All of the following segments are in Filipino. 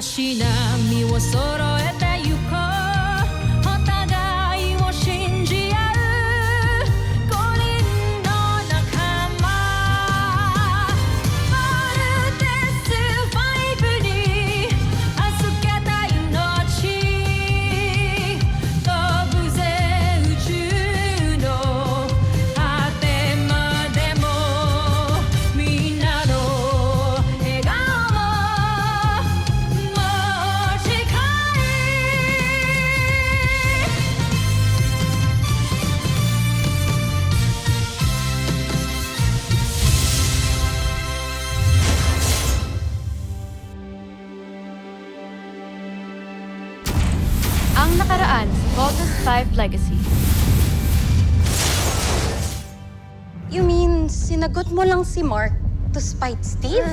足並みを揃えてゆこうお互いを信じ合う5人の仲間ボルテス5に預けた命飛ぶぜ宇宙の果てまでもみんなの笑顔ももう近いAng nakaraan sa Voltes 5 Legacy. You mean, sinagot mo lang si Mark to spite Steve?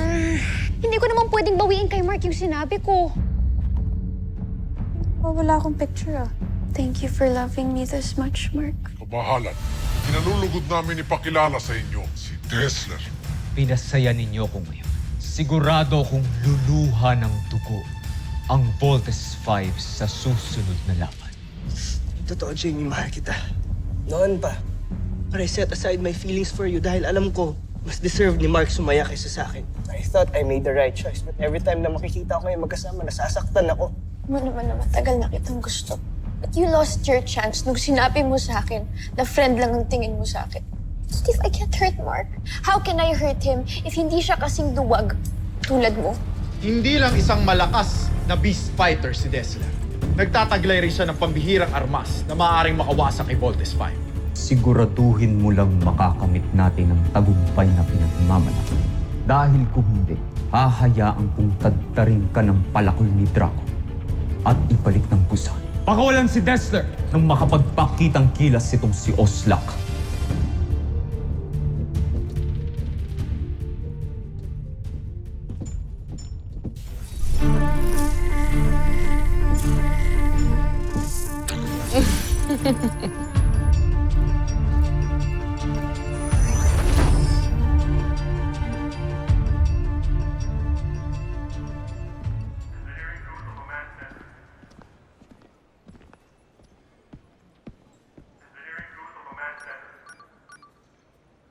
Hindi ko naman pwedeng bawiin kay Mark yung sinabi ko. Oh, wala akong picture ah. Thank you for loving me this much, Mark. Kamahalan, kinalulugod namin ipakilala sa inyo si Dessler. Pinasaya ninyo ko ngayon. Sigurado kong luluha ng dugo ang Voltes 5 sa susunod na laban. Totoo, Jamie, mahal kita. Noon pa. But I set aside my feelings for you dahil alam ko, mas deserve ni Mark sumaya kaysa sa akin. I thought I made the right choice, but every time na makikita ko kayo magkasama, nasasaktan ako. Mo naman na matagal na kitang gusto. But you lost your chance nung sinabi mo sa akin na friend lang ang tingin mo sa akin. Steve, I can't hurt Mark. How can I hurt him if hindi siya kasing duwag tulad mo? Hindi lang isang malakas na beast fighter si Dessler. Nagtataglay rin siya ng pambihirang armas na maaaring makawasak kay Voltes 5. Siguraduhin mo lang makakamit natin ang tagumpay na pinagmamalaki. Dahil kung hindi, hahayaan kong tadtarin ka ng palakol ni Draco at ibalik ng pusa. Pakawalan si Dessler nang makapagpakitang kilas itong si Oslak.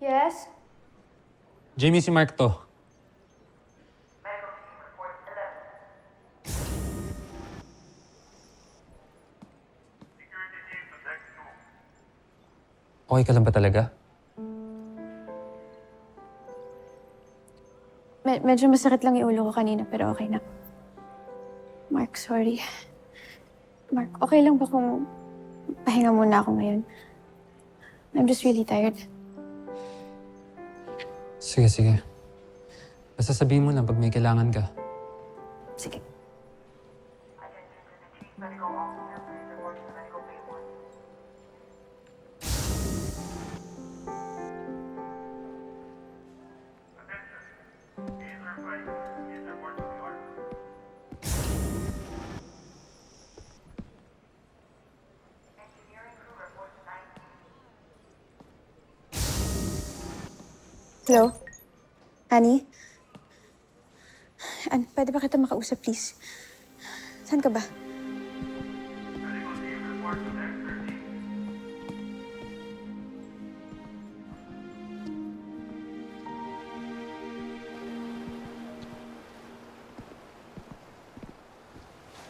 Yes? Jamie, si Mark to. Okay ka lang ba talaga? Medyo masakit lang yung ulo ko kanina, pero okay na. Mark, sorry. Mark, okay lang ba kung pahinga muna ako ngayon? I'm just really tired. Sige, sige. Basta sabihin mo lang pag may kailangan ka. Sige. Hello? Annie? Pwede ba kita makausap, please? Saan ka ba?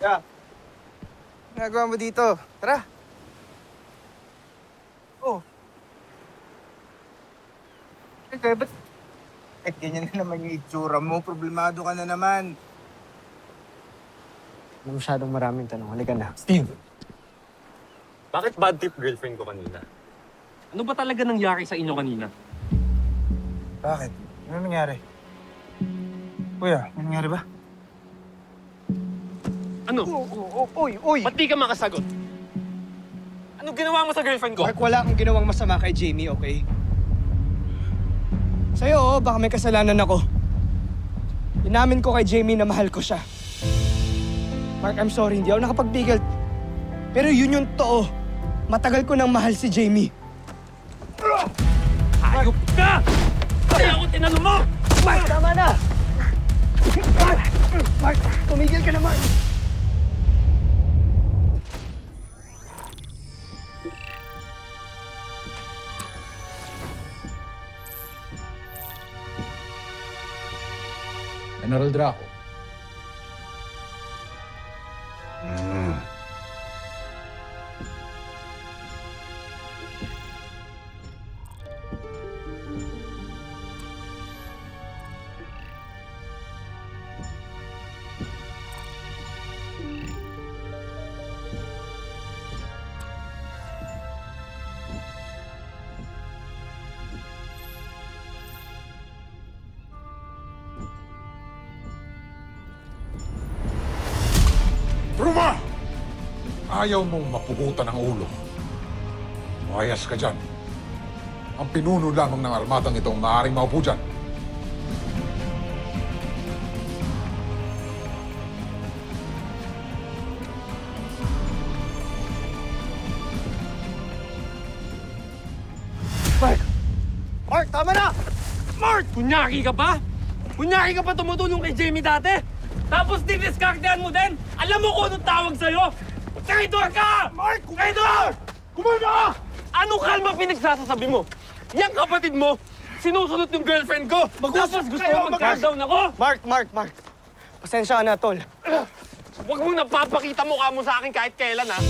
Yeah. Ginagawa mo dito? Tara. Oh. Okay, ba't ganyan na naman yung itsura mo? Problemado ka na naman. Masyadong maraming tanong. Halika na. Steve! Bakit bad trip girlfriend ko kanina? Ano ba talaga nangyari sa inyo kanina? Bakit? Ano nangyari? Kuya, ano nangyari ba? Ano? Uy! Ba't di ka makasagot? Ano ginawa mo sa girlfriend ko? Mark, wala akong ginawang masama kay Jamie, okay? Sa'yo, baka may kasalanan ako. Inamin ko kay Jamie na mahal ko siya. Mark, I'm sorry, hindi ako nakapagpigil. Pero yun yung totoo. Matagal ko nang mahal si Jamie. Ayop ka! Kaya ako tinanong mo! Mark, tama na! Mark, tumigil ka! ka naman! General Draco. Truma! Ayaw mong mapugutan ang ulo. Mayas ka dyan. Ang pinuno lamang ng armatang itong maaaring maupo dyan. Mark! Mark, tama na! Mark! Kunyaki ka pa? Kunyaki ka pa tumutulong kay Jamie dati? Tapos didiskartehan mo din? Alam mo kung anong tawag sa'yo? Traidor ka! Mark! Traidor! Kumalma ka! Anong kalma pinagsasasabi mo? Yang kapatid mo, sinusunod yung girlfriend ko. Tapos gusto mo mag-down ako? Mark! Pasensya ka na, tol. Huwag mong napapakita mukha mo sa akin kahit kailan, ha?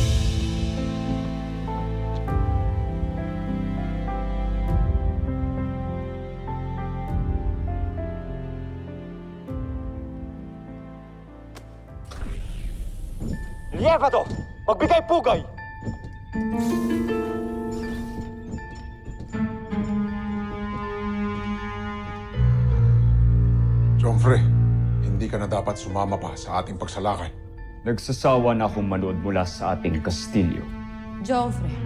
Lieva to! Magbigay pugay! Jomfrey, hindi ka na dapat sumama pa sa ating pagsalakay. Nagsasawa na akong manood mula sa ating kastilyo. Joffrey,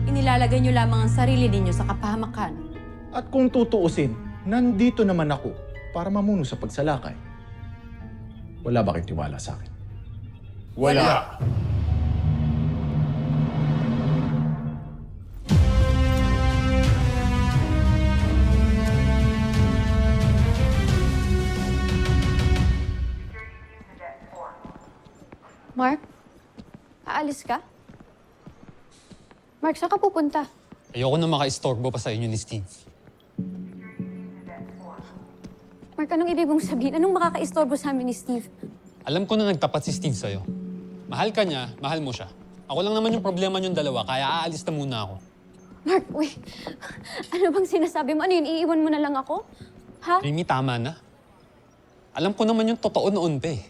inilalagay niyo lamang ang sarili ninyo sa kapahamakan. At kung tutuusin, nandito naman ako para mamuno sa pagsalakay. Wala ba kayong tiwala sa akin? Wala! Mark? Aalis ka? Mark, saan ka pupunta? Ayoko na maka-istorbo pa sa inyo ni Steve. Mark, anong ibig mong sabihin? Anong makaka-istorbo sa amin ni Steve? Alam ko na nagtapat si Steve sa'yo. Mahal ka niya, mahal mo siya. Ako lang naman yung problema niyong dalawa, kaya aalis na muna ako. Mark, wait. Ano bang sinasabi mo? Ano yun? Iiwan mo na lang ako? Ha? Jamie, tama na. Alam ko naman yung totoo noon pa eh.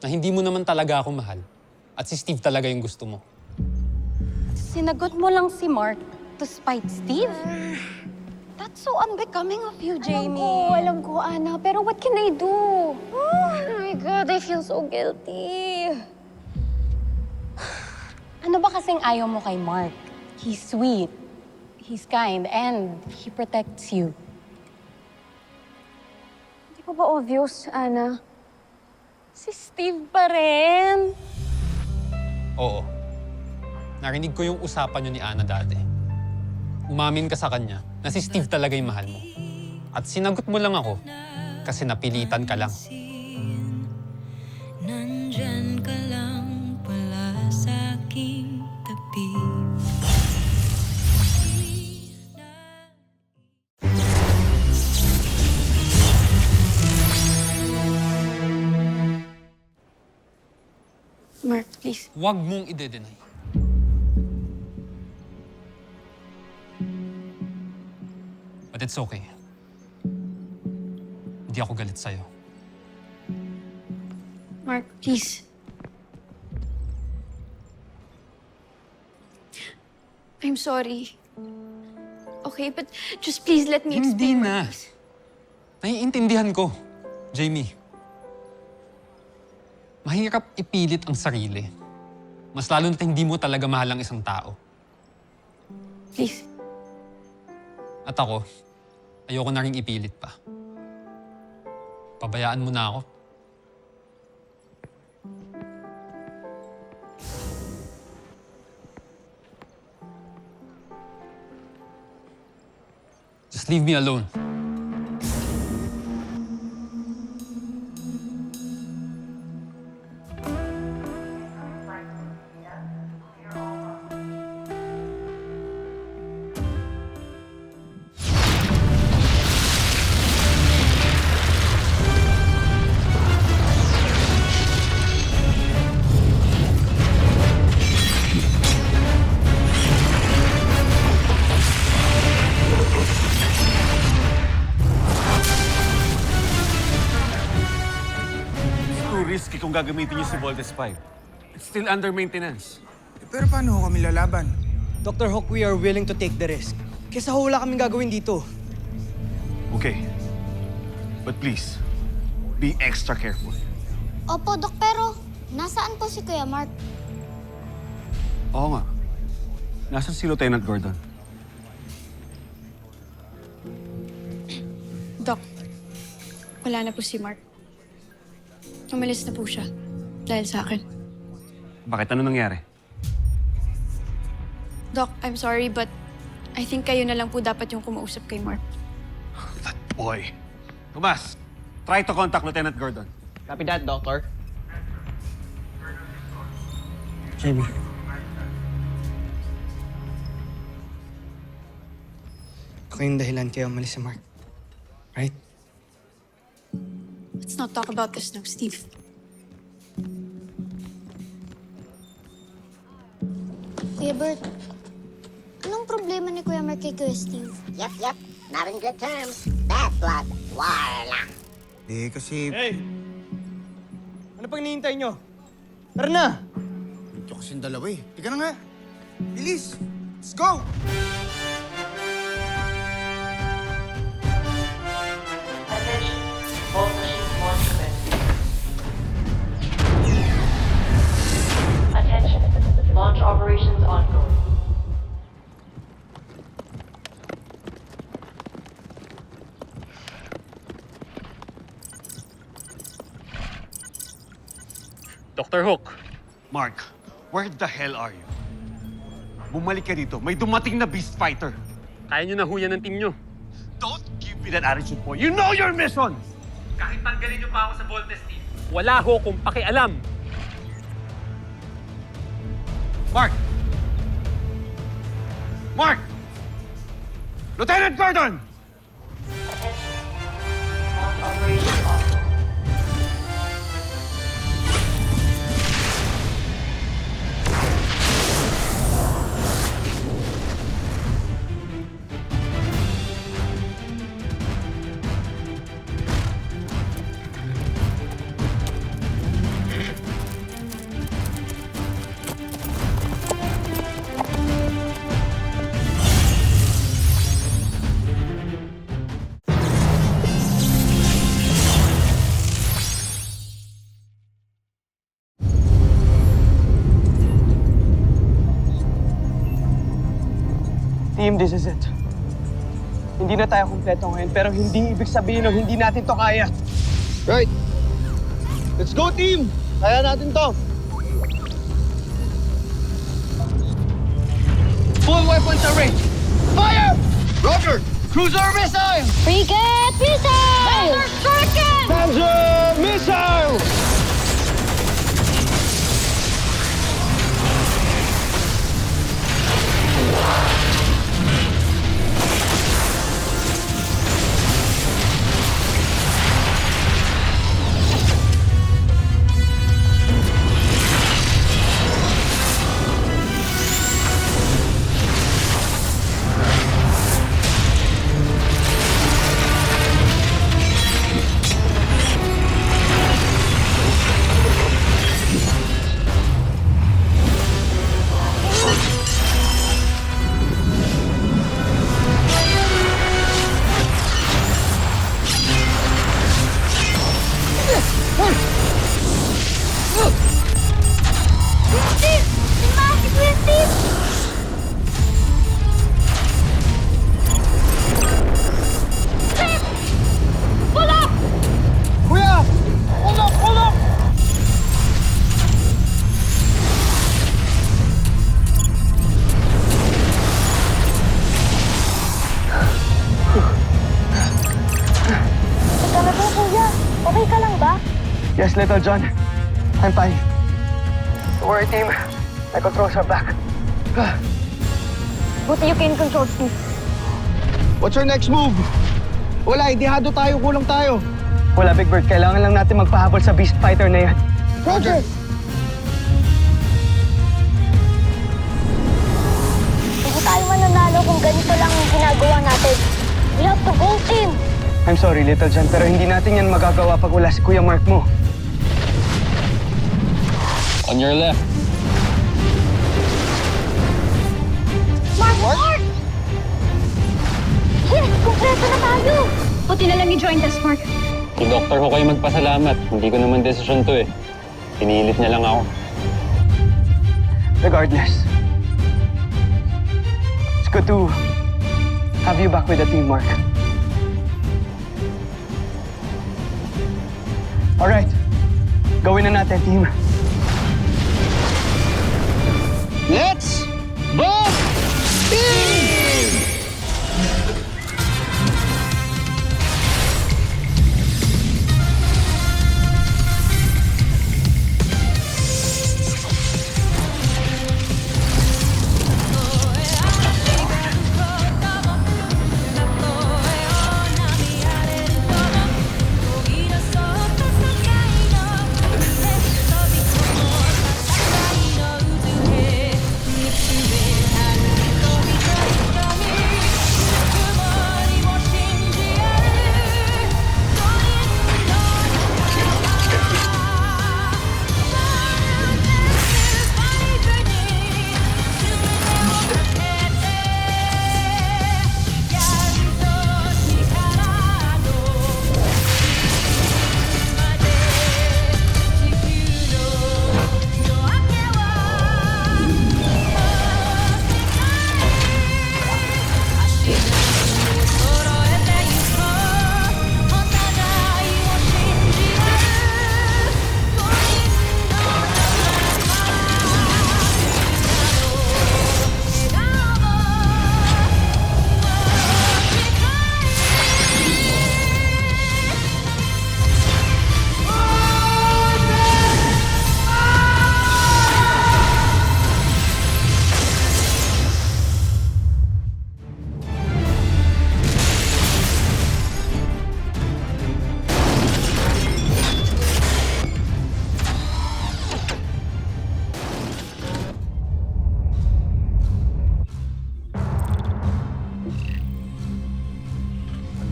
Na hindi mo naman talaga ako mahal. At si Steve talaga yung gusto mo. Sinagot mo lang si Mark to spite Steve? That's so unbecoming of you, Jamie. Alam ko, Ana. Pero what can I do? Oh my God, I feel so guilty. Ano ba kasing ayaw mo kay Mark? He's sweet, he's kind, and he protects you. Hindi ko ba obvious, Ana? Si Steve pa rin. Oo. Narinig ko yung usapan niyo ni Ana dati. Umamin ka sa kanya na si Steve talaga yung mahal mo. At sinagot mo lang ako kasi napilitan ka lang. Nandyan ka lang pala sa aking tabi. Mark, please. Huwag mong ide-deny. But it's okay. Hindi ako galit sa'yo. Mark, please. I'm sorry. Okay, but just please let me Hindi explain. na. Please. Naiintindihan ko, Jamie. Mahirap ipilit ang sarili. Mas lalo na't hindi mo talaga mahal ang isang tao. Please. At ako, ayoko na rin ipilit pa. Pabayaan mo na ako. Just leave me alone. risky kung gagamitin niyo si Voltes 5. It's still under maintenance. Pero paano ho kami lalaban? Dr. Hook, we are willing to take the risk. Kesa ho wala kaming gagawin dito. Okay. But please, be extra careful. Opo, Dok, pero nasaan po si Kuya Mark? Oo nga. Nasaan si Lieutenant Gordon? Doc, wala na po si Mark. Umalis na po siya. Dahil sa akin. Bakit? Ano nangyari? Doc, I'm sorry but I think kayo na lang po dapat yung kumausap kay Mark. That boy. Tomas, try to contact Lieutenant Gordon. Copy that, Doctor. Jamie. Ako yung dahilan kaya umalis si Mark. Right? Let's not talk about this now, Steve. Kuya Bert, anong problema ni Kuya Mark kay Kuya Steve? Yep. Not in good terms. Bad blood. War lang. Kasi... Hey! Ano pang hinihintay nyo? Tara na! Dito kasing dalawa eh. Tika na nga. Bilis! Let's go! Attention, launch operations ongoing. Dr. Hook, Mark, where the hell are you? Bumalik ka dito. May dumating na beast fighter. kaya nyo na huyan ng team nyo. Don't give me that attitude, boy. You know your mission! Kahit tanggalin niyo pa ako sa Voltes team. Wala ho kung pakialam. Mark! Mark! Lieutenant Gordon! Launch operations ongoing. Team, this is it. Hindi na tayo kumpleto ngayon, pero hindi ibig sabihin na hindi natin to kaya. Right. Let's go, team! Kaya natin to. Full weapons are ready. Fire! Roger! Cruiser missile! Frigate missile! Panzer missile! Yes, Little John. I'm fine. Don't worry, team. My controls are back. Buti you can control Steve. What's our next move? Wala, idihado tayo, kulang tayo. Wala, Big Bird. Kailangan lang natin magpahabol sa beast fighter na yan. Roger! Hindi tayo mananalo kung ganito lang ang ginagawa natin. We have to go, team! I'm sorry, Little John, pero hindi natin yan magagawa pag wala si Kuya Mark mo. On your left. Mark! Yes, kumpleto na tayo! Buti na lang i-join us, Mark. Si Doktor ko kayo magpasalamat. Hindi ko naman desisyon to eh. Pinilit niya lang ako. Regardless, it's good to have you back with the team, Mark. Alright, gawin na natin, team. Let's both team!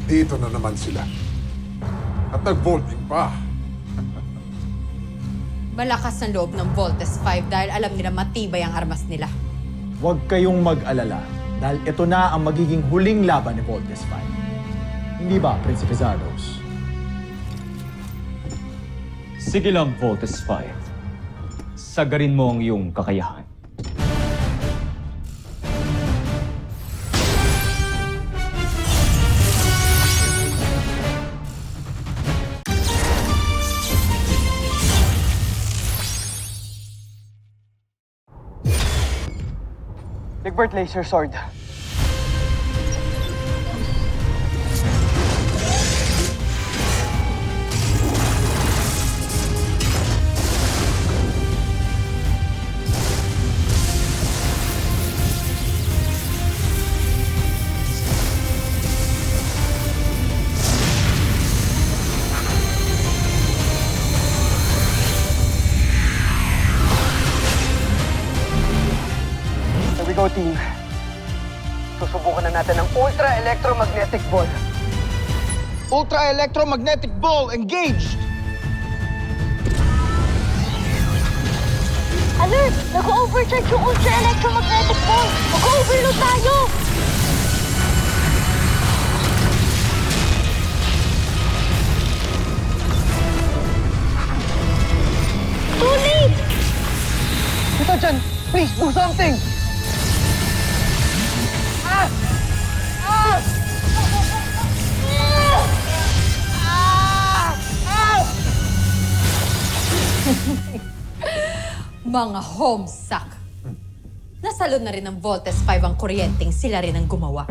Dito na naman sila. At nag-vaulting pa. Malakas ang loob ng Voltes 5 dahil alam nila matibay ang armas nila. Huwag kayong mag-alala dahil ito na ang magiging huling laban ni Voltes 5. Hindi ba, Prinsipe Zardos? Sige lang, Voltes 5. Sagarin mo ang iyong kakayahan. Egbert Laser Sword. Go team. Susubukan na natin ang Ultra Electromagnetic Ball. Ultra Electromagnetic Ball engaged! Alert! Nag-overcharge yung Ultra Electromagnetic Ball! Mag-overload tayo! Too late! Ito dyan! Please, do something! Mga homesuck! Nasalod na rin ng Voltes 5 ang kuryenteng sila rin ang gumawa.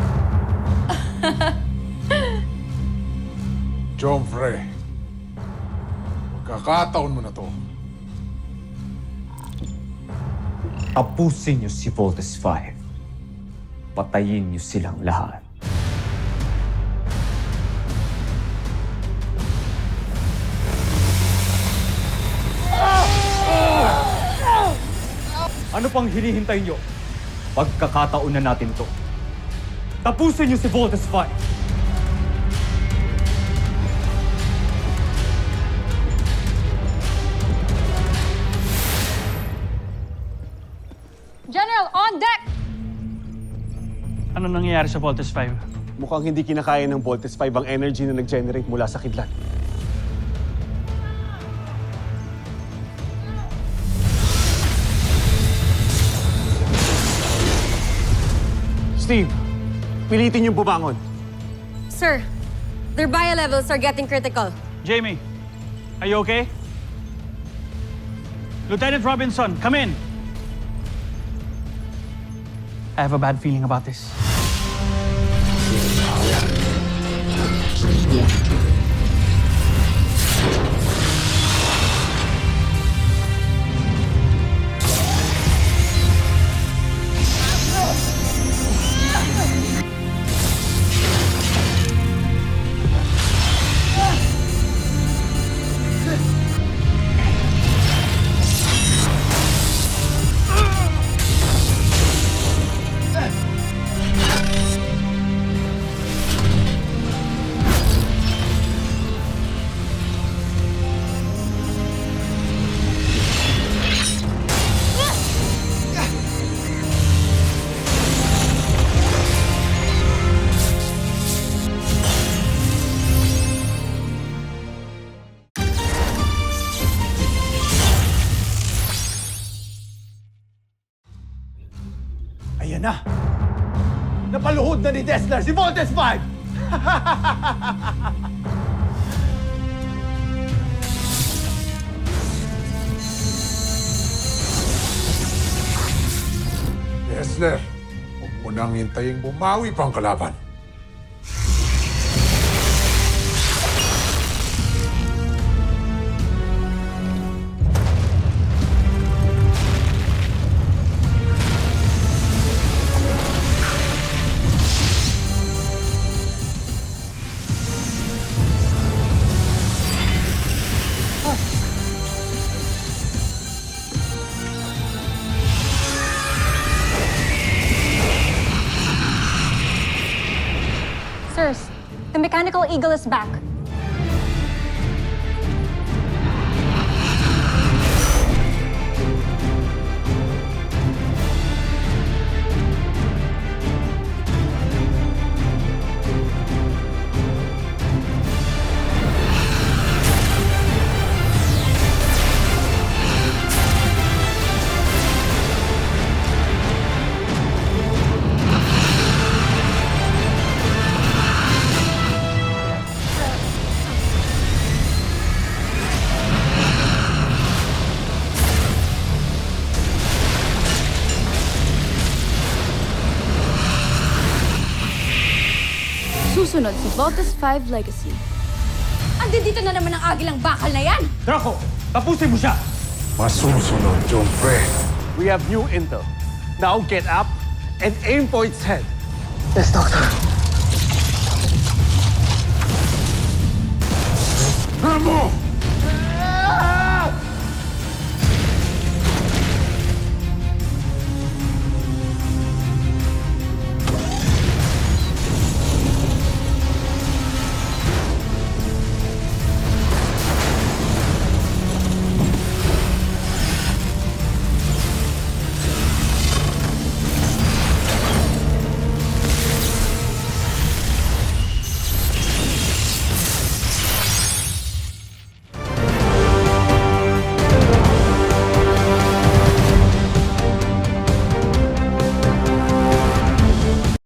John Frey, magkakataon mo na to. Tapusin niyo si Voltes 5. Patayin niyo silang lahat. Ano pang hinihintay niyo? Pagkakataon na natin to. Tapusin niyo si Voltes 5! Ano nangyayari sa Voltes 5? Mukhang hindi kinakaya ng Voltes 5 ang energy na nag-generate mula sa kidlat. Steve, pilitin yung bumangon. Sir, their bio levels are getting critical. Jamie, are you okay? Lieutenant Robinson, come in. I have a bad feeling about this. Ayan na! Napaluhod na ni Dessler si Voltes 5! Dessler, huwag mo nang hintayin bumawi pa ang kalaban. Sirs, the mechanical eagle is back. Susunod sa Voltes 5 Legacy. Andito na naman ang agilang bakal na yan! Draco, tapusin mo siya! Masusunod, John Frey. We have new intel. Now get up and aim for its head. Yes, Doctor. Ramo!